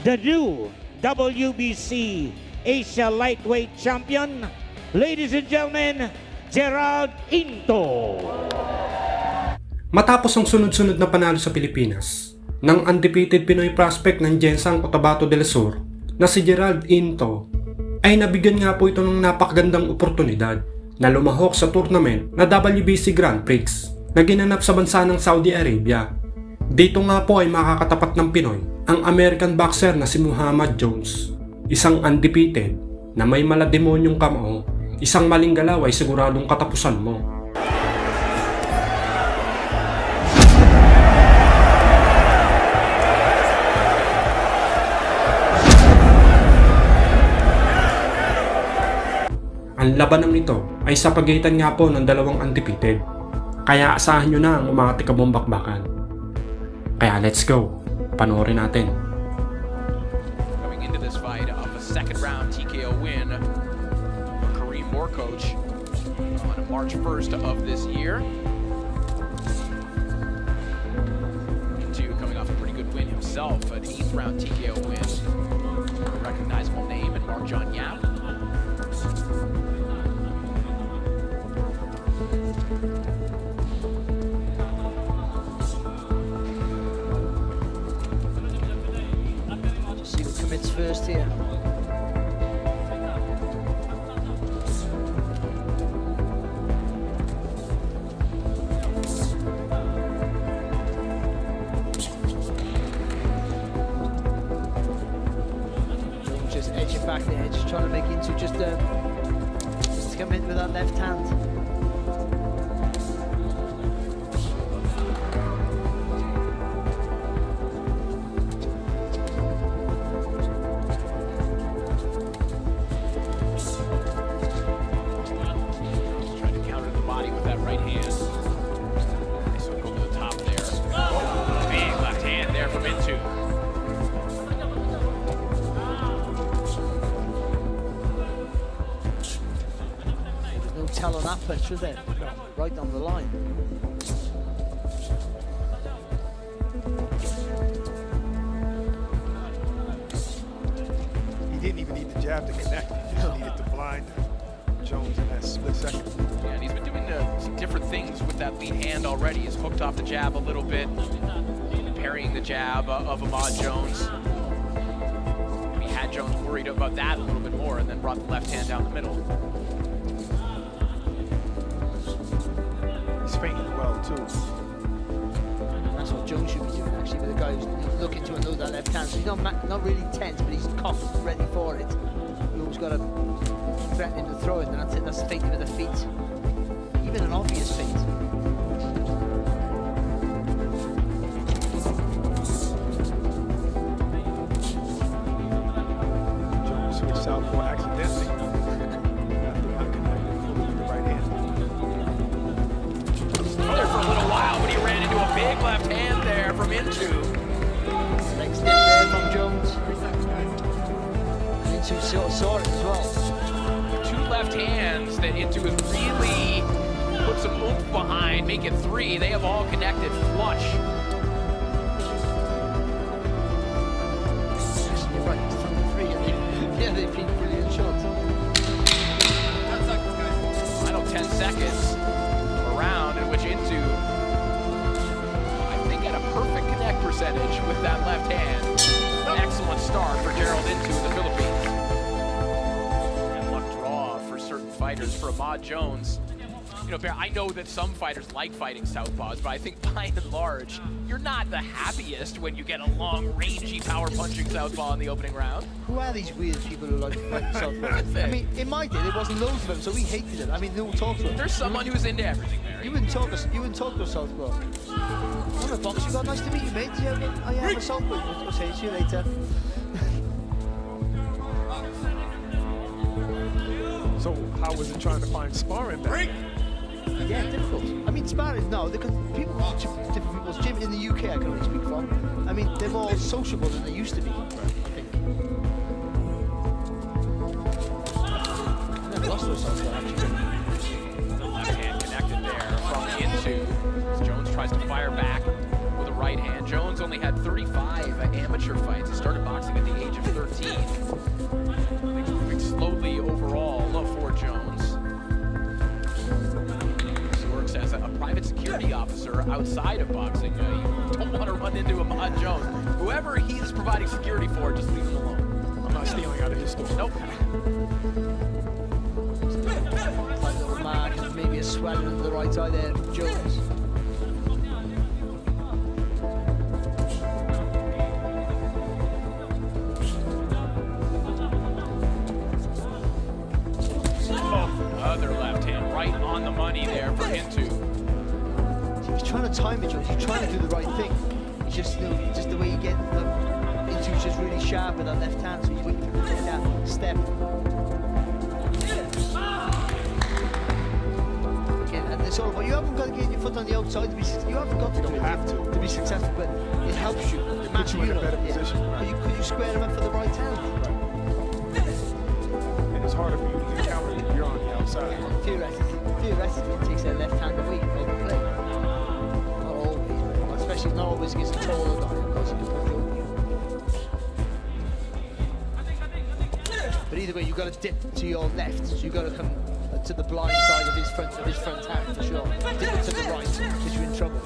the new WBC Asia Lightweight Champion, ladies and gentlemen, Gerald Into. Matapos ang sunod-sunod na panalo sa Pilipinas ng undefeated Pinoy prospect ng Jinsang Cotabato del Sur na si Gerald Into, ay nabigyan nga po ito ng napakagandang oportunidad na lumahok sa tournament na WBC Grand Prix na ginanap sa bansa ng Saudi Arabia. Dito nga po ay makakatapat ng Pinoy ang American boxer na si Muhammad Jonh, isang undefeated na may malademonyong kamao. Isang maling galaw ay siguradong katapusan mo. Ang labanang nito ay sa pagitan nga po ng dalawang undefeated. Kaya asahan nyo na ang umakati-kabong bakbakan. Kaya let's go. Panoorin natin. Coming into this fight off a second round TKO win, Kareem Moore coach on March 1st of this year. Into coming off a pretty good win himself, an 8th round TKO win. A recognizable name in Mark John Yap. See who commits first here. Just edging back there, just trying to make Into just come in with that left hand. Tell on that punch, was there? Right on the line. He didn't even need the jab to connect. He just needed to blind Jonh in that split second. Yeah, and he's been doing some different things with that lead hand already. He's hooked off the jab a little bit, parrying the jab of Ahmad Jonh. He had Jonh worried about that a little bit more and then brought the left hand down the middle. Feinting well too. That's what Jonh should be doing actually, with a guy who's looking to unload that left hand. So he's not really tense, but he's cocked, ready for it. You always got to threaten him to throw it, and that's feinting with the feet. Even an obvious feint. Jonh switched southpaw accidentally. After not connecting fully with the right hand. There for a little while, but he ran into a big left hand there from Into. Leg step there from Jonh. Into saw it as well. Two left hands that Into has really put some oomph behind, make it 3. They have all connected flush. You're right, it's 3 and they've been brilliant shots. Final 10 seconds. Round in which Into, I think, had a perfect connect percentage with that left hand. Excellent start for Gerald Into in the Philippines. And one draw for certain fighters. For Ahmad Jonh, you know, Bear, I know that some fighters like fighting southpaws, but I think by and large, you're not the happiest when you get a long, rangy, power-punching southpaw in the opening round. Who are these weird people who like fighting southpaws? I mean, in my day, there wasn't loads of them, so we hated it. I mean, no one talked to them. There's someone who's into everything, Mary. You wouldn't talk to a southpaw. I'm a boxer. God, nice to meet you, mate. Yeah, I am a southpaw. I'll say see you later. So how was it trying to find sparring back? Yeah, difficult. I mean, sparring, no, because people go to different people's gym. In the UK, I can only speak for. I mean, they're more sociable than they used to be, I think. I've lost to a southpaw, actually. The left hand connected there from Into. Jonh tries to fire back with a right hand. Jonh only had 35 amateur fights. He started boxing at the 13. Moving slowly overall for Jones. He works as a private security officer outside of boxing. You don't want to run into Ahmad Jones. Whoever he is providing security for, just leave him alone. I'm not stealing out of his store. Nope. Like a little mark and maybe a swelling under the right eye there from Jones. Other left hand, right on the money there for Into. He's trying to time it, Jones. He's trying to do the right thing. It's just the way you get Into's just really sharp with that left hand, so he's waiting for him to take that step. Again, and it's all about, you haven't got to get your foot on the outside to be, you haven't got to do it to be successful, but it helps you. It puts you in a better position. Right. Could you square him up for the right hand? Right. And it's harder for you to get countered if you're on the outside. Theoretically, it takes their left hand away from the play. Not always, especially not always against a taller guy, because he can push over you. But either way, you've got to dip to your left, so you've got to come to the blind side of his front hand for sure. Dip it to the right, because you're in trouble.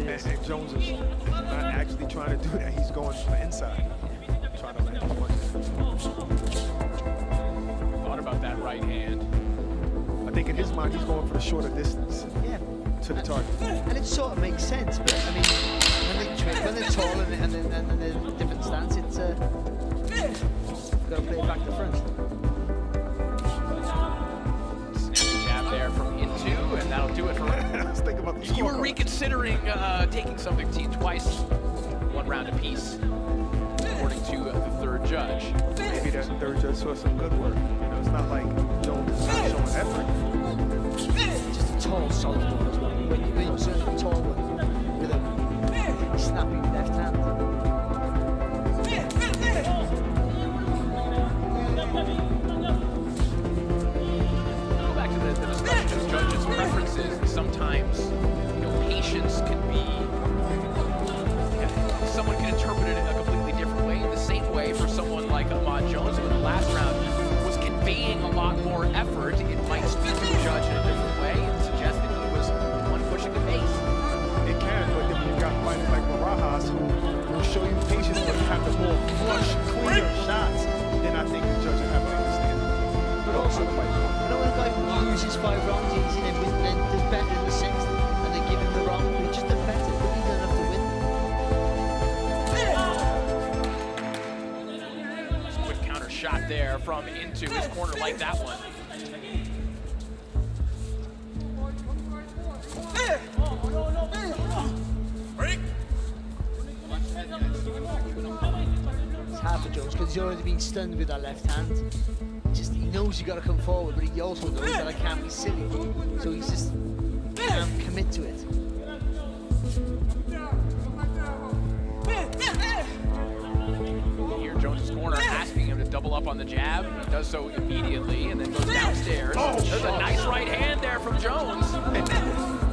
And Jones is not actually trying to do that. He's going from the inside, trying to land his punches. Thought about that right hand. I think in his mind, he's going for the shorter distance to the target. And it sort of makes sense, but I mean, when they're tall and they're in a different stance, it's got to play it back to front. Snappy jab there from Into, and that'll do it for him. Let's think about the You were scorecard. reconsidering taking something to you twice, 1 round apiece, according to the third judge. Maybe that third judge saw some good work. You know, it's not like Jones is not showing effort. Just a tall, solid one as well. When you're certainly a tall one with a snappy left hand. Go back to the discussion of judges' preferences. Sometimes, you know, patience can be, someone can interpret it a completely different way. In the same way, for someone like Ahmad Jones, who in the last round was conveying a lot more effort, it might speak to the judge in a different way and suggest that he was one pushing the pace. It can, but then you got fighters like Barajas who will show you patience, but have the more flush, clear shots. Then I think the judge will have an understanding. But also, I know when a guy loses 5 rounds easy and then does better in the 6th, and they give him the round, but he just does better, but he doesn't have to win. Quick counter shot there from Into his corner, like that one. It's hard for Jones because he's already been stunned with that left hand. He knows you got to come forward, but he also knows that I can't be silly. So he's just can't commit to it. Here, Jones' corner asking him to double up on the jab. He does so immediately and then goes downstairs. There's a nice right hand there from Jones.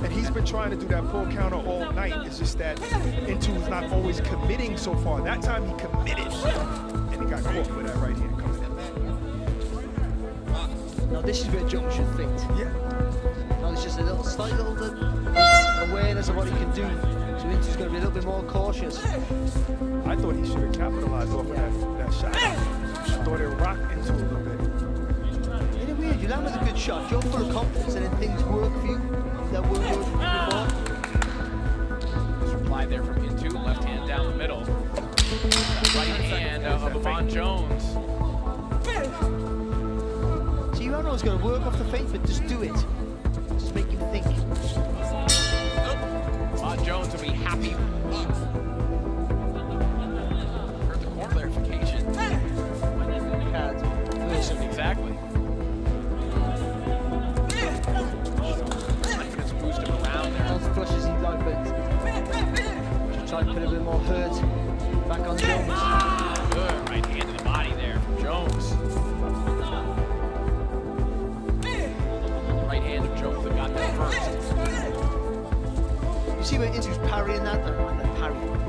And he's been trying to do that pull counter all night. It's just that Into is not always committing so far. That time he committed, and he got caught with that right hand coming in. Now this is where Jones should think. Yeah. Now there's just a slight little bit awareness of what he can do. So Into's going to be a little bit more cautious. I thought he should have capitalized off of that shot. I thought it rocked Into a little bit. Isn't it weird? You land with a good shot, you're full of confidence, and then things work for you that weren't working for you before. Nice reply there from Into, left hand down the middle. Right hand of Ahmad Jones. So you don't know it's going to work off the feint, but just do it. Just make him think. Ahmad Jones will be happy. Heard the corner clarification. Exactly. Confidence boost him around there. Not as flush as he'd like, but just try and put a bit more hurt back on Jones. Good right hand to the body there from Jones. Right hand of Jones that got there first. You see where Into's parrying that, and then parrying.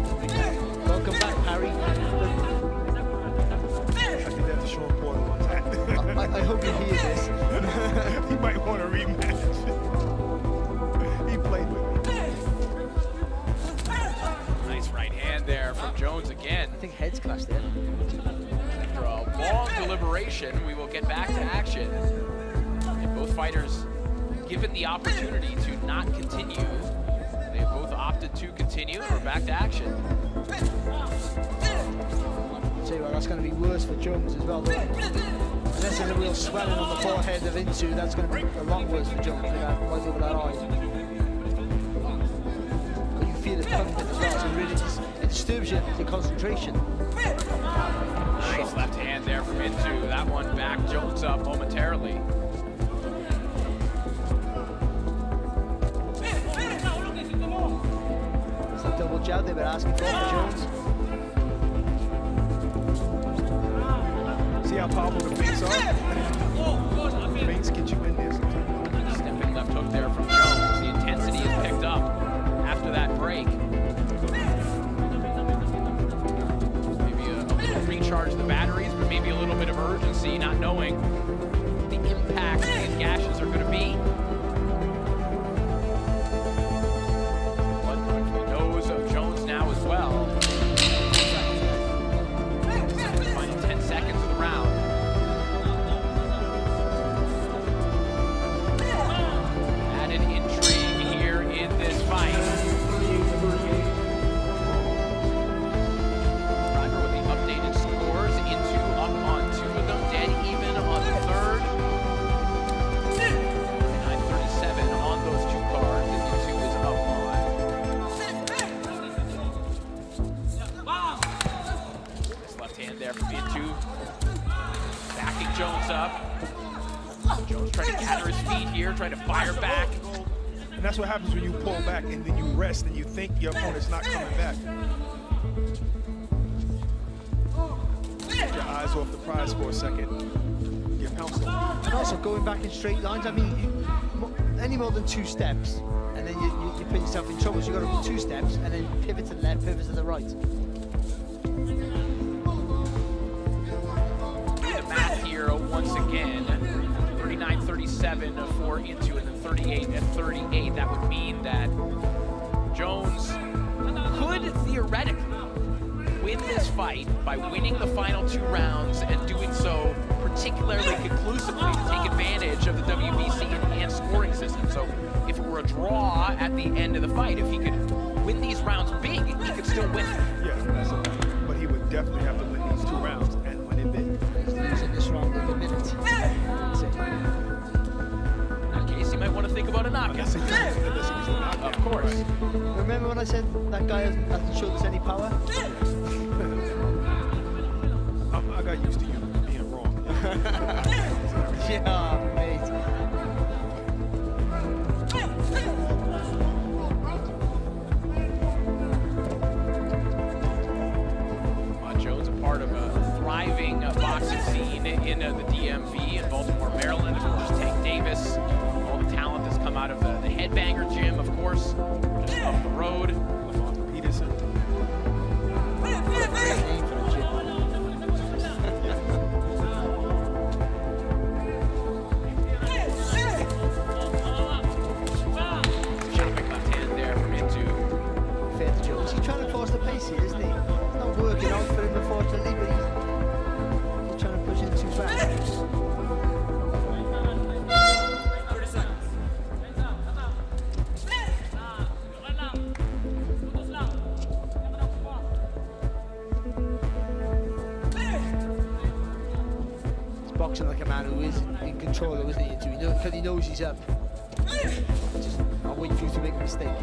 think heads clashed there. After a long deliberation, we will get back to action. And both fighters given the opportunity to not continue. They both opted to continue, and we're back to action. Tell you what, that's going to be worse for Jones as well. Unless there's a real swelling on the forehead of Into, that's going to be a lot worse for Jones with that right over that eye. But you feel it pumping as well, so really it disturbs your concentration. Nice left hand there from Into. That one back Jones up momentarily. It's a double jab they were asking for Jones. See how powerful the feints are? Feints get you in there sometimes. Stepping left hook there from Jones. The intensity is picked up after that break. Maybe a little recharge the batteries, but maybe a little bit of urgency, not knowing the impact these gashes are going to be. Blood coming from the nose of Jones now as well. Final 10 seconds of the round. Added intrigue here in this fight. Driver with the updated scores. Into up on two of them, dead even on the third. 9:37 on those two cards, and Into is up on. This left hand there from Into. Backing Jones up. Jones trying to gather his feet here, trying to fire back. And that's what happens when you pull back and then you rest and you think your opponent's not coming back. Take your eyes off the prize for a second. Get pounced on. And also going back in straight lines, I mean, any more than 2 steps, and then you put yourself in trouble. So you've got to do 2 steps, and then pivot to the left, pivot to the right. The math here once again, 39-37 for Into, and then 38-38. That would mean that Jones could theoretically win this fight by winning the final 2 rounds and doing so particularly conclusively to take advantage of the WBC enhanced scoring system. So if it were a draw at the end of the fight, if he could win these rounds big, he could still win. Yeah, that's a fact. But he would definitely have to win these 2 rounds and win it big. He's losing this round in a minute. That's it. In that case, he might want to think about a knockout. Unless he was a knockout. Of course. Remember when I said that guy hasn't showed us any power? I got used to you being wrong. Yeah, mate. Jones, a part of a thriving boxing scene in the DMV in Baltimore, Maryland. Of course, Tank Davis, all the talent that's come out of the Headbanger Gym, of course, just up the road. Peterson. Great name for a gym. Chopping left hand there from Into. Fair to Jones. He's trying to force the pace here, isn't he? It's not working out for him, unfortunately, but he's trying to push it too fast. He's boxing like a man who is in control, though, isn't he? Because he knows he's up. Just, I'll wait for you to make a mistake.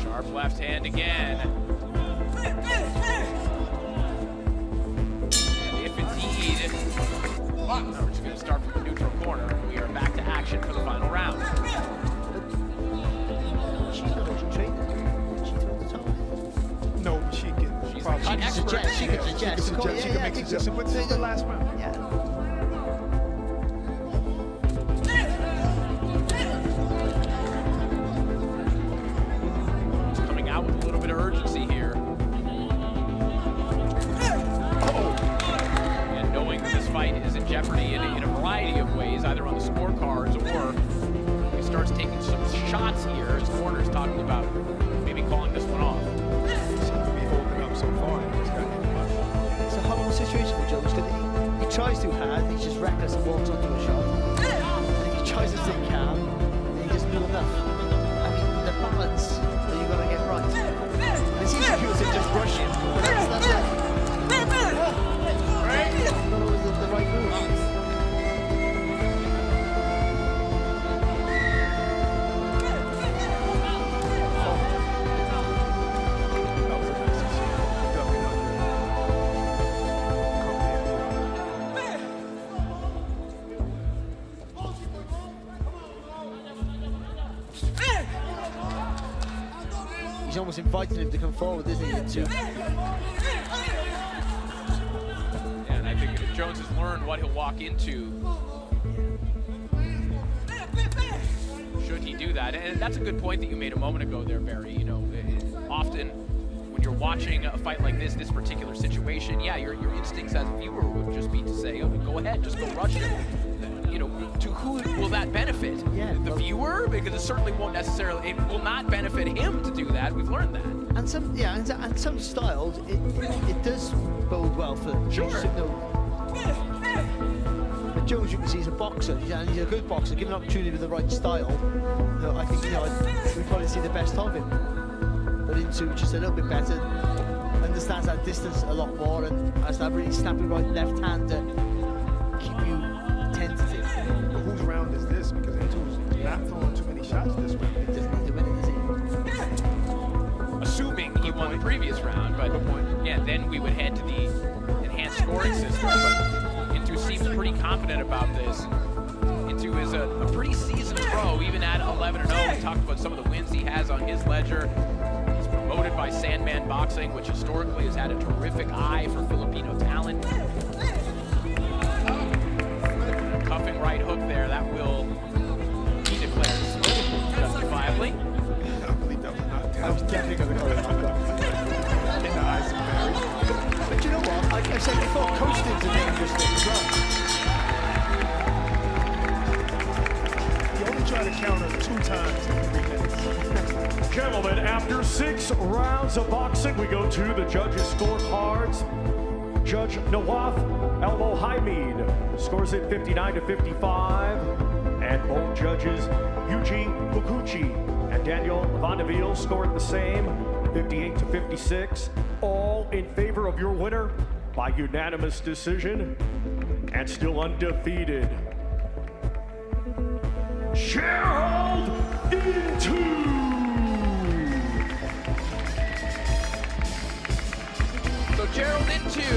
Sharp left hand again. And if indeed, we're just going to start from the neutral corner. We are back to action for the final round. She's not actually training. She told the top. No, she can She's probably. the cut expert. She can suggest. She can make suggestions. What's the last round? Yeah. Coming out with a little bit of urgency here. And knowing that this fight is in jeopardy in a variety of ways, either on the scorecards or he starts taking some shots here. His corner's talking about maybe calling this one off. Seems to be holding up so far. He just got hit in the butt. It's a horrible situation for Jones because he tries too hard, he's just reckless and walks onto a shot. And if he tries to stay calm, then he doesn't do enough. I mean, the balance that you've got to get right. It's easy for people to just rush him, but that's not always the right move. He's almost inviting him to come forward, isn't he? Into And I think Jones has learned what he'll walk into should he do that. And that's a good point that you made a moment ago there, Barry. You know, often when you're watching a fight like this particular situation, yeah, your instincts as a viewer would just be to say, oh, go ahead, just go rush him. You know, to who will that benefit? Yeah, the viewer? Because it certainly won't necessarily, it will not benefit him to do that. We've learned that. and some styles it does bode well for them. Sure. But Jones, you can see, he's a boxer, and he's a good boxer. Given an opportunity with the right style, I think we probably see the best of him. But Into just a little bit better, understands that distance a lot more, and has that really snappy right left hand to keep you tentative. But whose round is this? Because Into's not throwing too many shots this round. It doesn't need to win it, does he? Assuming he won the previous round, but yeah, then we would head to the enhanced scoring system. But Into seems pretty confident about this. Into is a pretty seasoned pro, even at 11-0. We talked about some of the wins he has on his ledger. He's promoted by Sandman Boxing, which historically has had a terrific eye for Filipino talent. Cuffing right hook there, that will be declared justifiably. I believe that was not I was definitely going to call it knockdown. in the eyes of Barry. But you know what? Like I said before, coasting's a dangerous thing as well. He only tried to counter 2 times in 3 minutes. Gentlemen, after 6 rounds of boxing, we go to the judges' scorecards. Judge Nawaf El-Mohamed scores it 59-55, and both judges Yuji Mukuchi and Daniel Vandeville scored the same, 58-56, all in favor of your winner by unanimous decision, and still undefeated, Gerald Into. So Gerald Into,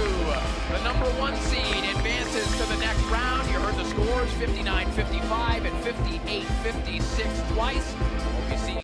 the #1 seed, advances to the next round. You heard the scores, 59-55 and 58-56 twice. Hope you see